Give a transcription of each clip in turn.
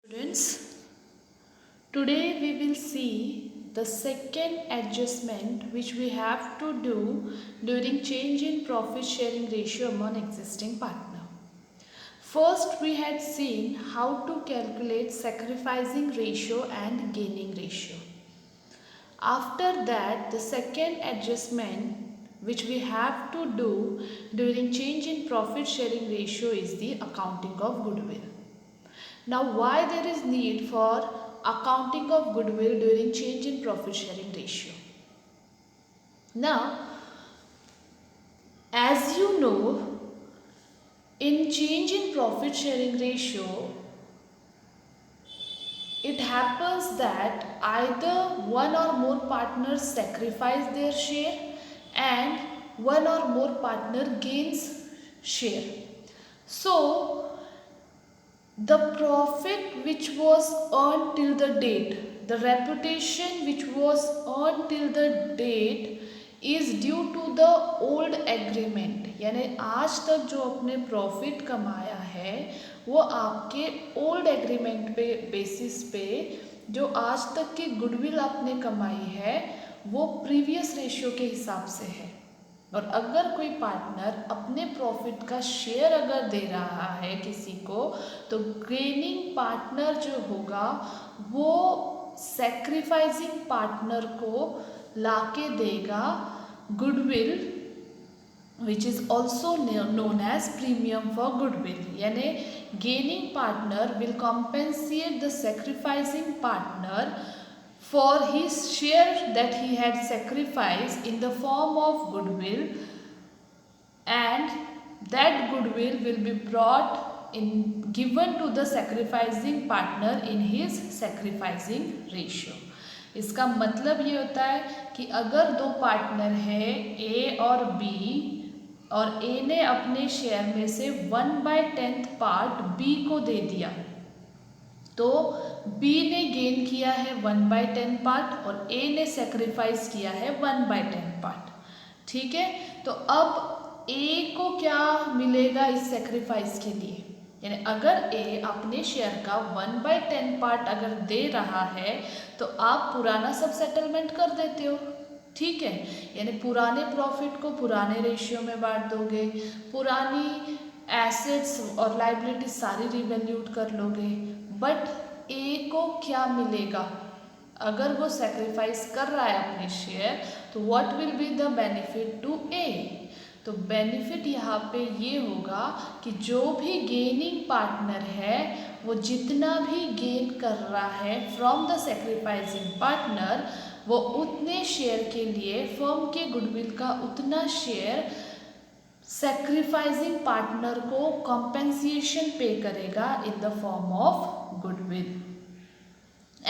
Students, today we will see the second adjustment which we have to do during change in profit sharing ratio among existing partner. First, we had seen how to calculate sacrificing ratio and gaining ratio. After that, the second adjustment which we have to do during change in profit sharing ratio is the accounting of goodwill. Now, why there is need for accounting of goodwill during change in profit sharing ratio? Now, as you know, in change in profit sharing ratio, it happens that either one or more partners sacrifice their share and one or more partner gains share. So, the profit which was earned till the date, the reputation which was earned till the date is due to the old agreement. यानी आज तक जो आपने profit कमाया है वो आपके old agreement पे बेसिस पे जो आज तक की गुडविल आपने कमाई है वो प्रीवियस रेशियो के हिसाब से है। और अगर कोई पार्टनर अपने प्रॉफिट का शेयर अगर दे रहा है किसी को तो गेनिंग पार्टनर जो होगा वो सैक्रिफाइसिंग पार्टनर को लाके देगा goodwill which is also known as premium for goodwill. यानी gaining partner will compensate the sacrificing partner for his share that he had sacrificed in the form of goodwill, and that goodwill will be given to the sacrificing partner in his sacrificing ratio. इसका मतलब ये होता है कि अगर दो partner हैं A और B और A ने अपने शेयर में से 1/10 पार्ट B को दे दिया तो B ने गेन किया है 1/10 पार्ट और A ने सेक्रीफाइस किया है 1/10 पार्ट। ठीक है, तो अब A को क्या मिलेगा इस सेक्रीफाइस के लिए? यानी अगर A अपने शेयर का 1/10 पार्ट अगर दे रहा है तो आप पुराना सब सेटलमेंट कर देते हो। ठीक है, यानी पुराने प्रॉफिट को पुराने रेशियो में बांट दोगे, पुरानी एसेट्स और लाइबिलिटीज सारी रिवैल्यूट कर लोगे। बट ए को क्या मिलेगा अगर वो सेक्रीफाइस कर रहा है अपने शेयर तो what will be the benefit to A? तो बेनिफिट यहाँ पे ये होगा कि जो भी गेनिंग पार्टनर है वो जितना भी गेन कर रहा है फ्रॉम द सेक्रीफाइसिंग पार्टनर वो उतने शेयर के लिए फर्म के गुडविल का उतना शेयर सैक्रिफाइसिंग पार्टनर को कॉम्पेंसेशन पे करेगा इन the form of goodwill,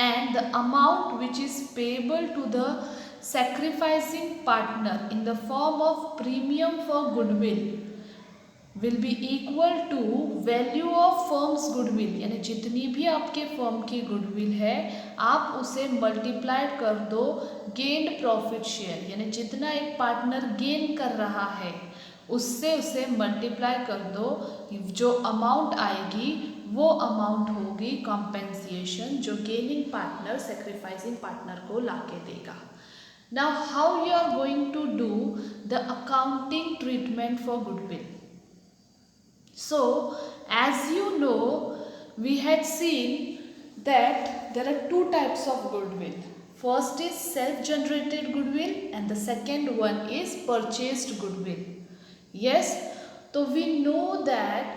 and the amount which is payable to the sacrificing partner in the form of premium for goodwill will be equal to value of firm's goodwill। यानी जितनी भी आपके firm की goodwill है आप उसे multiplied कर दो गेन्ड प्रॉफिट शेयर, यानी जितना एक पार्टनर गेन कर रहा है उससे उसे मल्टीप्लाई कर दो, जो अमाउंट आएगी वो अमाउंट होगी कॉम्पेंसिएशन जो गेनिंग पार्टनर सेक्रीफाइसिंग पार्टनर को लाके देगा। Now how you are going to do the accounting treatment for goodwill? So, as you know, we had seen that there are two types of goodwill. First is self-generated goodwill and the second one is purchased goodwill. Yes, so we know that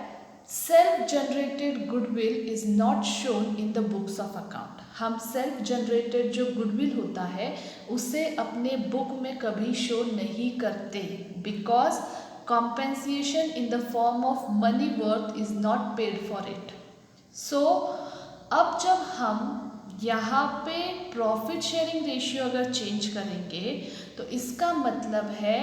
self-generated goodwill is not shown in the books of account. हम self-generated जो goodwill होता है उसे अपने book में कभी show नहीं करते because compensation in the form of money worth is not paid for it. So अब जब हम यहाँ पे प्रॉफिट शेयरिंग रेशियो अगर चेंज करेंगे तो इसका मतलब है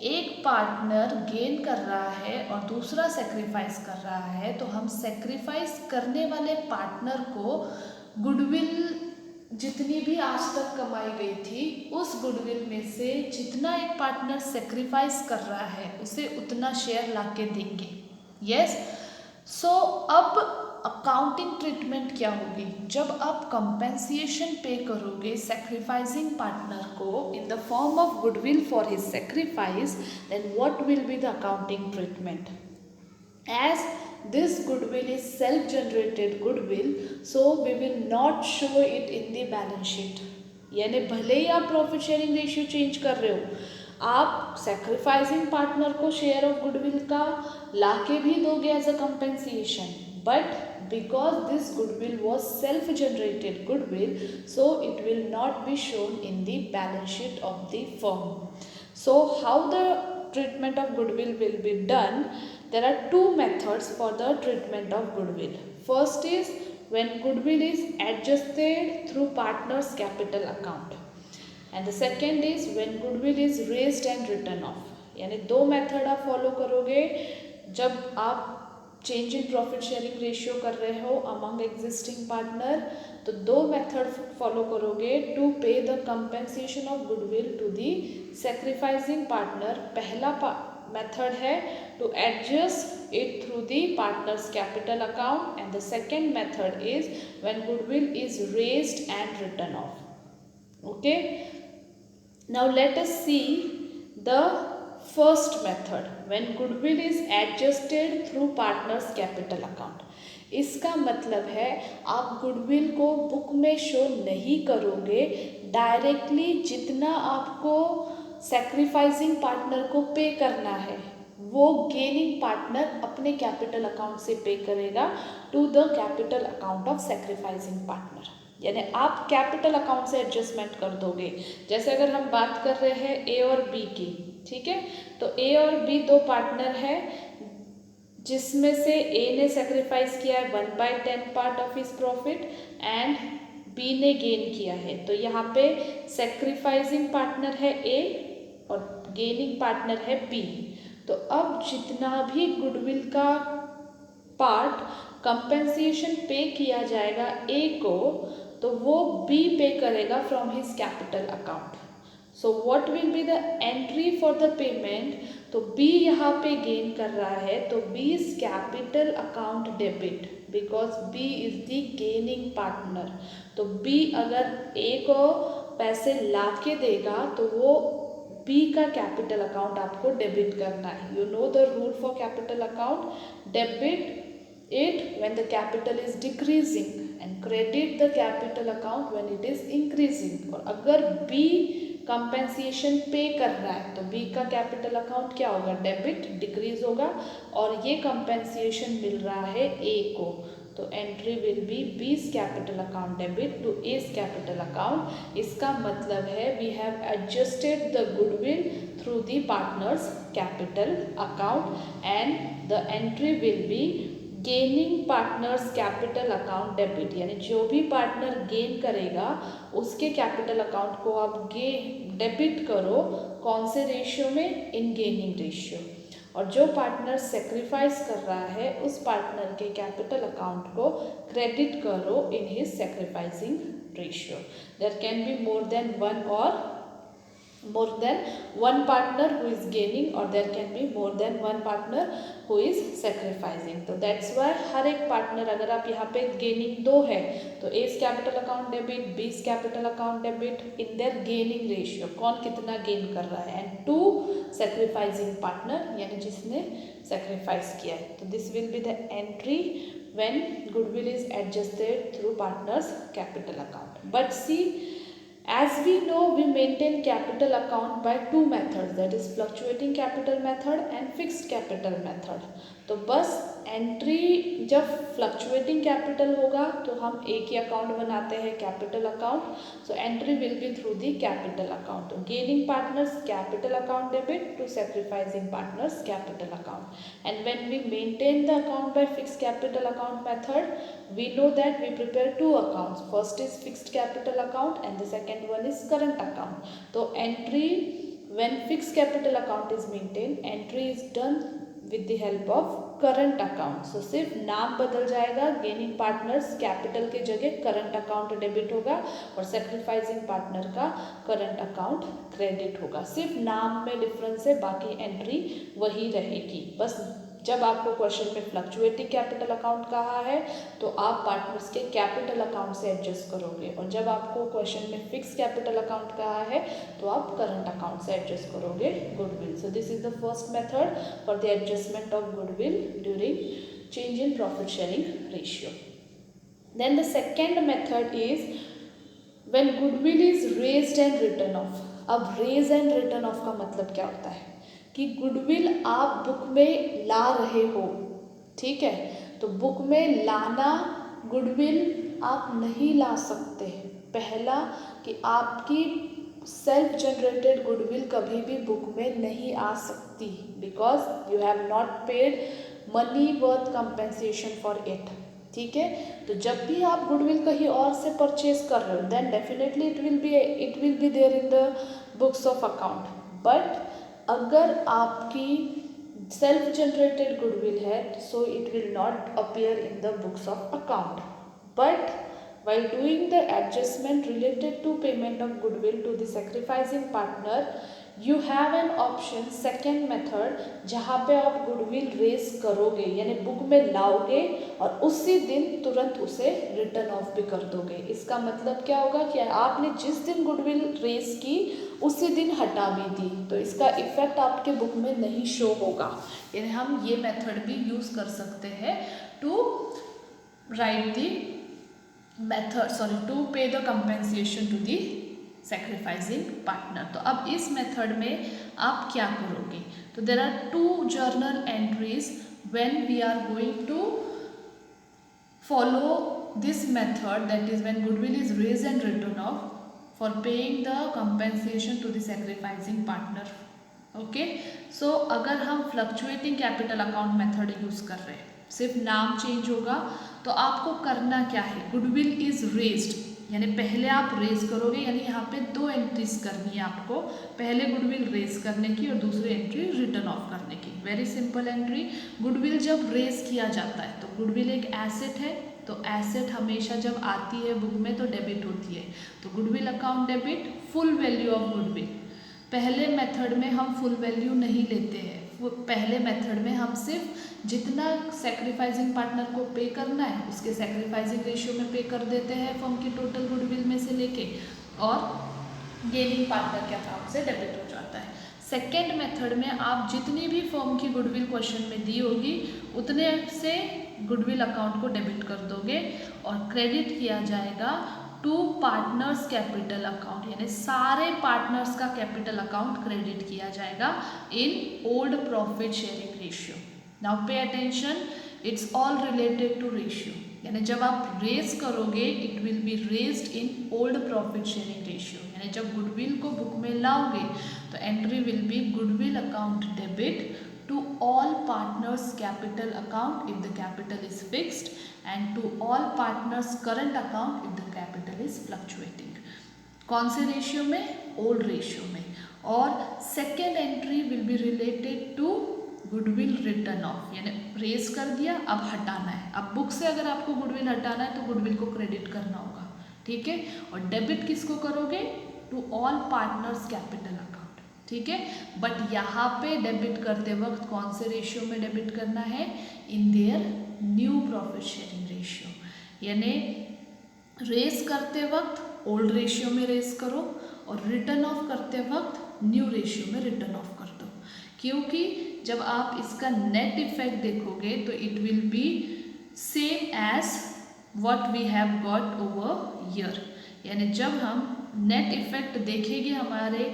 एक पार्टनर गेन कर रहा है और दूसरा सेक्रीफाइस कर रहा है तो हम सेक्रीफाइस करने वाले पार्टनर को गुडविल जितनी भी आज तक कमाई गई थी उस गुडविल में से जितना एक पार्टनर सेक्रीफाइस कर रहा है उसे उतना शेयर लाके देंगे। यस, सो अब अकाउंटिंग ट्रीटमेंट क्या होगी? जब आप कंपेंसेशन पे करोगे सैक्रिफाइसिंग पार्टनर को in the form of goodwill for his sacrifice, then what will be the accounting treatment? As this goodwill is self-generated goodwill, so we will not show it in the balance sheet. यानी भले ही आप profit sharing ratio change कर रहे हो, आप sacrificing partner को share of goodwill का लाके भी दोगे as a compensation, but because this goodwill was self generated goodwill, so it will not be shown in the balance sheet of the firm. So how the treatment of goodwill will be done? There are two methods for the treatment of goodwill. First is when goodwill is adjusted through partners capital account, and the second is when goodwill is raised and written off. यानी दो method आप follow करोगे जब आप change in profit sharing ratio कर रहे हो among existing partner, तो दो मेथड फॉलो करोगे to pay the compensation of goodwill to the sacrificing partner. पहला मेथड है to adjust it through the partners capital account, and the second method is when goodwill is raised and written off. Okay, now let us see the first method when goodwill is adjusted through partners capital account. इसका मतलब है आप goodwill को book में show नहीं करोगे, directly जितना आपको सैक्रिफाइसिंग पार्टनर को पे करना है वो गेनिंग पार्टनर अपने कैपिटल अकाउंट से पे करेगा to the capital account of sacrificing partner. यानी आप कैपिटल अकाउंट से एडजस्टमेंट कर दोगे. जैसे अगर हम बात कर रहे हैं ए और बी की, ठीक है, तो ए और बी दो पार्टनर है जिसमें से ए ने सेक्रीफाइस किया है 1/10 part of his profit and B ने गेन किया है. तो यहाँ पे सेक्रीफाइसिंग पार्टनर है ए और गेनिंग पार्टनर है बी. तो अब जितना भी गुडविल का पार्ट कंपेंसेशन पे किया जाएगा ए को, तो वो बी पे करेगा from his capital account. So what will be the entry for the payment? तो बी यहाँ पे गेन कर रहा है, तो B is capital account debit because B is the gaining partner. तो बी अगर ए को पैसे ला के देगा तो वो बी का कैपिटल अकाउंट आपको डेबिट करना है. You know the rule for capital account, debit it when the capital is decreasing and credit the capital account when it is increasing. और अगर B कंपेंसेशन पे कर रहा है तो B का कैपिटल अकाउंट क्या होगा? डेबिट, डिक्रीज होगा. और ये कंपेंसेशन मिल रहा है A को, तो entry will be B's capital account debit to A's capital account. इसका मतलब है we have adjusted the goodwill through the partners capital account and the entry will be gaining partners capital account debit. यानी जो भी partner gain करेगा उसके capital account को आप डेबिट करो. कौन से रेशियो में? In gaining ratio. और जो पार्टनर सेक्रीफाइस कर रहा है उस पार्टनर के कैपिटल अकाउंट को क्रेडिट करो in his sacrificing ratio. There can be more than one partner who is gaining, or there can be more than one partner who is sacrificing. तो that's why हर एक partner, अगर आप यहाँ पे gaining दो है तो A's capital account debit, B's capital account debit in their gaining ratio, कौन कितना गेन कर रहा है, एंड टू सेक्रीफाइसिंग पार्टनर यानी जिसने सेक्रीफाइस किया है. तो this will be the entry when goodwill is adjusted through partners capital account. But see, as we know, we maintain capital account by two methods, that is fluctuating capital method and fixed capital method. तो बस entry जब fluctuating capital होगा तो हम एक ही account बनाते हैं, capital account. So entry will be through the capital account. Gaining partners capital account debit to sacrificing partners capital account. And when we maintain the account by fixed capital account method, we know that we prepare two accounts. First is fixed capital account and the second one is current account. So entry when fixed capital account is maintained, entry is done with the help of current account. So सिर्फ नाम बदल जाएगा, gaining partners capital के जगह current account debit होगा और sacrificing partner का current account credit होगा. सिर्फ नाम में डिफरेंस है, बाकी एंट्री वही रहेगी. बस जब आपको क्वेश्चन में फ्लक्चुएटिंग कैपिटल अकाउंट कहा है तो आप पार्टनर्स के कैपिटल अकाउंट से एडजस्ट करोगे, और जब आपको क्वेश्चन में फिक्स कैपिटल अकाउंट कहा है तो आप करंट अकाउंट से एडजस्ट करोगे goodwill. So this is the first method for the adjustment of goodwill during change in profit sharing ratio. Then the second method is when goodwill is raised and written off. अब raise and return off का मतलब क्या होता है कि goodwill आप book में ला रहे हो, ठीक है, तो बुक में लाना गुडविल आप नहीं ला सकते। पहला कि आपकी सेल्फ जनरेटेड गुडविल कभी भी बुक में नहीं आ सकती, because you have not paid money worth compensation for it, ठीक है। तो जब भी आप गुडविल कहीं और से परचेज कर रहे हो then definitely it will be there in the books of account. But अगर आपकी सेल्फ जनरेटेड गुडविल है so it will not appear in the books of account. But while doing the adjustment related to payment of goodwill to the sacrificing partner, you have an option second method जहाँ पे आप goodwill raise करोगे यानी book में लाओगे और उसी दिन तुरंत उसे रिटर्न ऑफ भी कर दोगे। इसका मतलब क्या होगा कि आपने जिस दिन गुडविल रेज की उसी दिन हटा भी दी तो इसका इफेक्ट आपके बुक में नहीं शो होगा। यानी हम ये मेथड भी यूज़ कर सकते हैं to write the to pay the compensation to the sacrificing partner। तो अब इस मेथड में आप क्या करोगे, तो there are 2 journal entries when we are going to follow this method, that is when goodwill is raised and written off for paying the compensation to the sacrificing partner। Okay, so अगर हम fluctuating capital account method use कर रहे हैं, सिर्फ नाम change होगा, तो आपको करना क्या है, गुडविल इज रेज्ड यानी पहले आप रेज करोगे, यानी यहाँ पे 2 एंट्रीज करनी है आपको, पहले गुडविल रेज करने की और दूसरी एंट्री रिटर्न ऑफ करने की। Very simple entry. गुडविल जब रेज किया जाता है तो गुडविल एक एसेट है, तो एसेट हमेशा जब आती है बुक में तो डेबिट होती है, तो goodwill account debit full value of goodwill. पहले मेथड में हम फुल वैल्यू नहीं लेते हैं, पहले मेथड में हम सिर्फ जितना सैक्रिफाइसिंग पार्टनर को पे करना है उसके सैक्रिफाइसिंग रेशियो में पे कर देते हैं फर्म की टोटल गुडविल में से लेके, और गेनिंग पार्टनर के अकाउंट से डेबिट हो जाता है। सेकेंड मेथड में आप जितनी भी फर्म की गुडविल क्वेश्चन में दी होगी उतने से गुडविल अकाउंट को डेबिट कर दोगे और क्रेडिट किया जाएगा टू पार्टनर्स कैपिटल अकाउंट, यानी सारे पार्टनर्स का कैपिटल अकाउंट क्रेडिट किया जाएगा in old profit sharing ratio. Now pay attention, it's all related to ratio, यानी जब आप रेज करोगे it will be raised in old profit sharing ratio, यानी जब गुडविल को बुक में लाओगे तो entry will be goodwill account debit to all partners capital account if the capital is fixed and to all partners current account if the capital is fluctuating। कौन से ratio में, old ratio में। और second entry will be related to goodwill return off, यानी raise कर दिया अब हटाना है, अब बुक से अगर आपको गुडविल हटाना है तो गुडविल को क्रेडिट करना होगा, ठीक है। और डेबिट किसको करोगे, to all partners capital account, ठीक है। बट यहाँ पे डेबिट करते वक्त कौन से रेशियो में डेबिट करना है, in their new profit sharing ratio, यानी रेस करते वक्त ओल्ड रेशियो में रेस करो और रिटर्न ऑफ करते वक्त न्यू रेशियो में रिटर्न ऑफ कर दो, क्योंकि जब आप इसका नेट इफेक्ट देखोगे तो it will be same as what we have got over year, यानी जब हम नेट इफेक्ट देखेंगे हमारे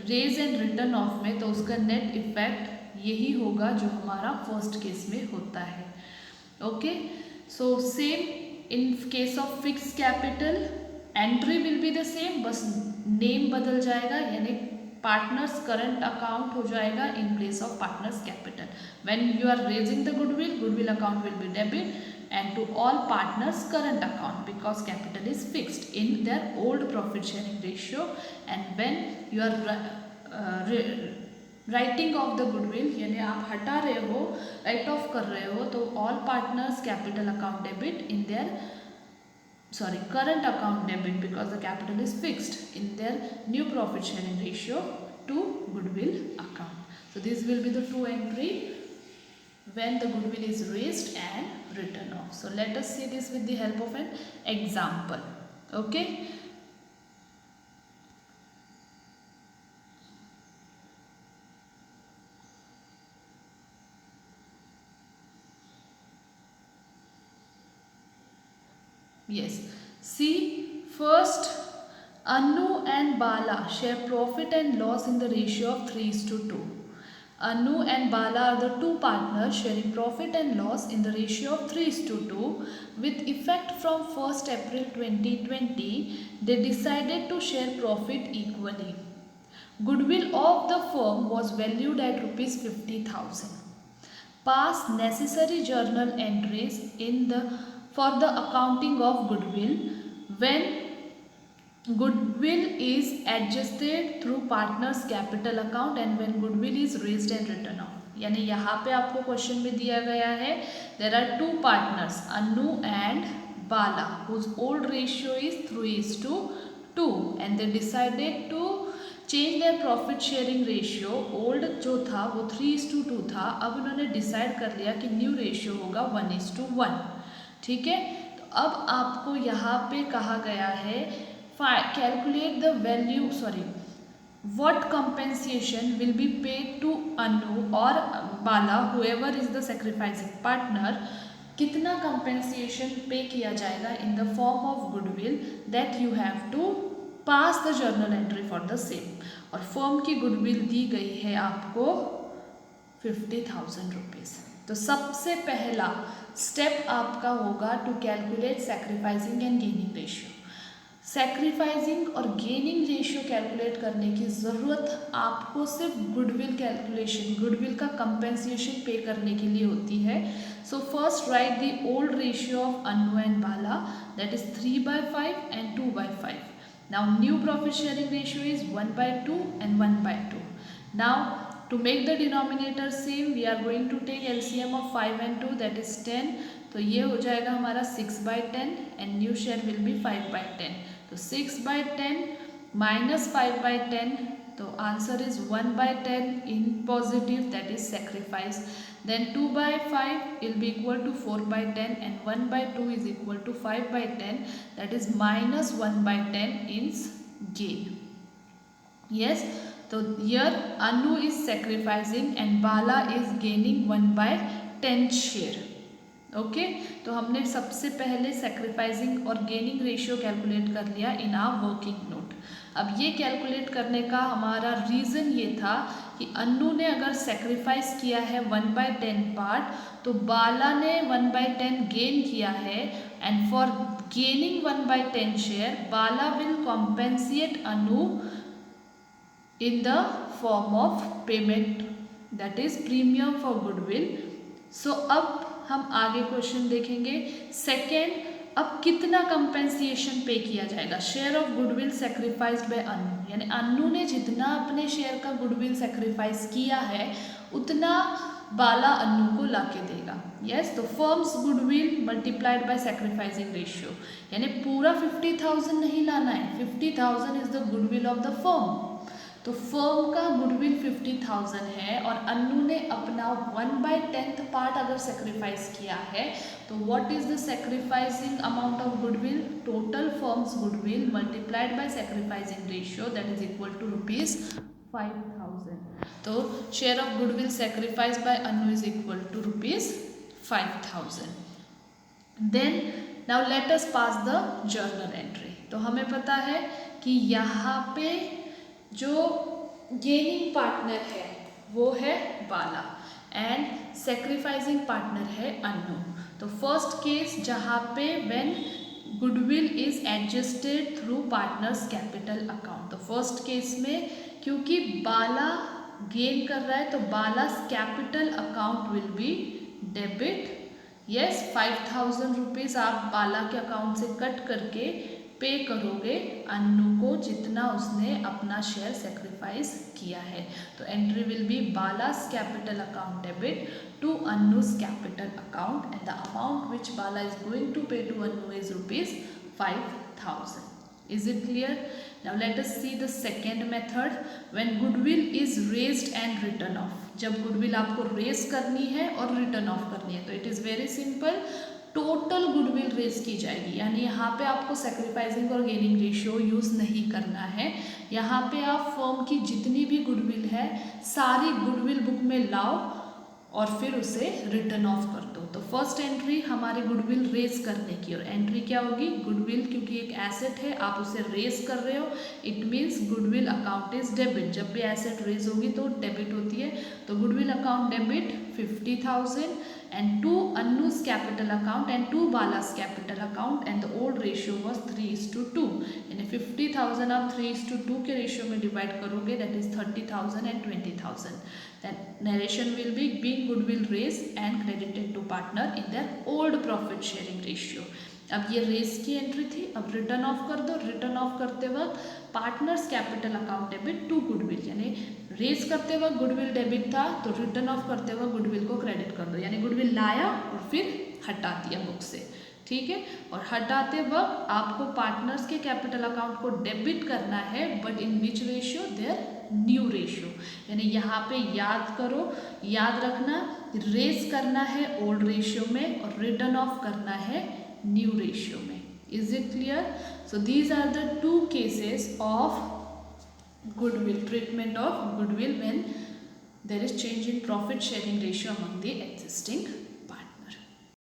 रेज एंड रिटर्न ऑफ में तो उसका नेट इफेक्ट यही होगा जो हमारा फर्स्ट केस में होता है। Okay, so same in case of fix capital entry will be the same, बस नेम बदल जाएगा, यानी पार्टनर्स करंट अकाउंट हो जाएगा in place of partners capital. When you are raising the goodwill, goodwill account will be debit and to all partners current account because capital is fixed in their old profit sharing ratio। and when you are writing off the goodwill, यानी आप हटा रहे हो, right of कर रहे हो, तो all partners capital account debit in their current account debit because the capital is fixed in their new profit sharing ratio to goodwill account। so this will be the 2 entry when the goodwill is raised and written off. So let us see this with the help of an example. Okay. Yes. See, first Anu and Bala share profit and loss in the ratio of 3:2. Anu and Bala are the two partners sharing profit and loss in the ratio of 3:2. With effect from 1st April 2020, they decided to share profit equally. Goodwill of the firm was valued at rupees 50,000. Pass necessary journal entries for the accounting of goodwill when goodwill is adjusted through partners capital account and when goodwill is raised and written off. यानी यहाँ पे आपको question में दिया गया है there are two partners Anu and Bala whose old ratio is 3:2 and they decided to change their profit sharing ratio. Old जो था वो 3:2 था, अब उन्होंने डिसाइड कर लिया कि न्यू रेशियो होगा 1:1. ठीक है, तो अब आपको यहाँ पे कहा गया है calculate the value what compensation will be paid to Anu or Bala, whoever is the sacrificing partner. कितना compensation पे किया जाएगा in the form of goodwill that you have to pass the journal entry for the same. और firm की goodwill दी गई है आपको 50,000 rupees. तो सबसे पहला स्टेप आपका होगा to calculate sacrificing and gaining ratio. Sacrificing और गेनिंग रेशियो कैलकुलेट करने की ज़रूरत आपको सिर्फ गुडविल कैलकुलेशन, गुडविल का कंपेंसेशन पे करने के लिए होती है. So first write the old ratio of Anu and Bala, that is 3/5 and 2/5. Now new profit sharing ratio is 1/2 and 1/2. Now to make the denominator same, we are going to take LCM of 5 and 2, that is 10. तो ये हो जाएगा हमारा 6/10 and new share will be 5/10. तो 6/10 minus 5/10, तो answer is 1/10 in positive, that is sacrifice. Then 2/5 will be equal to 4/10 and 1/2 is equal to 5/10, that is minus 1/10 in gain. Yes, so here Anu is sacrificing and Bala is gaining 1/10 share. Okay, तो हमने सबसे पहले sacrificing और gaining ratio calculate कर लिया in our working note. अब ये calculate करने का हमारा रीज़न ये था कि अन्नू ने अगर सेक्रीफाइस किया है 1/10 पार्ट, तो बाला ने 1/10 गेन किया है. And for gaining 1/10 share, Bala will compensate Annu in the form of payment, that is premium for goodwill. So अब हम आगे क्वेश्चन देखेंगे. सेकेंड, अब कितना कंपेंसिएशन पे किया जाएगा. Share of goodwill sacrificed by Annu, यानी अन्नू ने जितना अपने शेयर का गुडविल सेक्रीफाइस किया है उतना बाला अन्नू को लाके देगा. यस, तो firms goodwill multiplied by sacrificing ratio, यानी पूरा 50,000 नहीं लाना है. 50,000 is the goodwill of the firm. तो फर्म का गुडविल 50,000 है और अन्नू ने अपना 1/10 पार्ट अगर सेक्रीफाइस किया है, तो what is the sacrificing amount of goodwill. Total firms goodwill multiplied by sacrificing ratio, that is equal to ₹5,000. तो share of goodwill sacrifice by Annu is equal to ₹5,000. Then now let us pass the journal entry. तो हमें पता है कि यहाँ पे जो gaining partner है वो है बाला एंड सेक्रीफाइसिंग पार्टनर है अन्नू. तो फर्स्ट केस जहाँ पे when goodwill is adjusted through partners capital account, तो फर्स्ट केस में क्योंकि बाला गेन कर रहा है तो Bala's capital account will be debit. Yes, 5,000 rupees आप बाला के अकाउंट से कट करके पे करोगे अन्नू को जितना उसने अपना शेयर सेक्रीफाइस किया है. तो entry will be Bala's capital account debit to Annu's capital account and the amount which Bala is going to pay to Annu is ₹5,000. Is it clear? Now let us see the second method, when goodwill is raised and written off. जब goodwill आपको raise करनी है और return off करनी है, तो it is very simple, total goodwill raise की जाएगी, यानी यहाँ पे आपको सेक्रीफाइसिंग और गेनिंग रेशियो यूज़ नहीं करना है। यहाँ पे आप फर्म की जितनी भी गुडविल है सारी गुडविल बुक में लाओ और फिर उसे रिटर्न ऑफ कर दो। तो फर्स्ट एंट्री हमारी गुडविल रेस करने की, और एंट्री क्या होगी, गुडविल क्योंकि एक एसेट है आप उसे रेस कर रहे हो, it means goodwill account is debit. जब भी एसेट रेज होगी तो डेबिट होती है, तो goodwill account debit 50,000 and to Anu's capital account and to Bala's capital account, and the old ratio was 3:2, यानी 50,000 आप 3:2 के रेशियो में डिवाइड करोगे, that is 30,000 and 20,000. Then narration will be being goodwill raised and credited to partner in their old profit sharing ratio. अब ये race की entry थी, अब रिटर्न ऑफ कर दो। रिटर्न ऑफ करते वक्त partners capital account debit to goodwill, यानी रेस करते वक्त गुडविल डेबिट था तो रिटर्न ऑफ करते वक्त गुडविल को क्रेडिट कर दो, यानी गुडविल लाया और फिर हटा दिया बुक से, ठीक है। और हटाते वक्त आपको पार्टनर्स के कैपिटल अकाउंट को डेबिट करना है, but in which ratio, their new ratio, यानी यहाँ पे याद करो, याद रखना, रेस करना है ओल्ड रेशियो में और रिटर्न ऑफ करना है न्यू रेशियो में। Is it clear? So these are the two cases of goodwill, treatment of goodwill when there is change in profit sharing ratio among the existing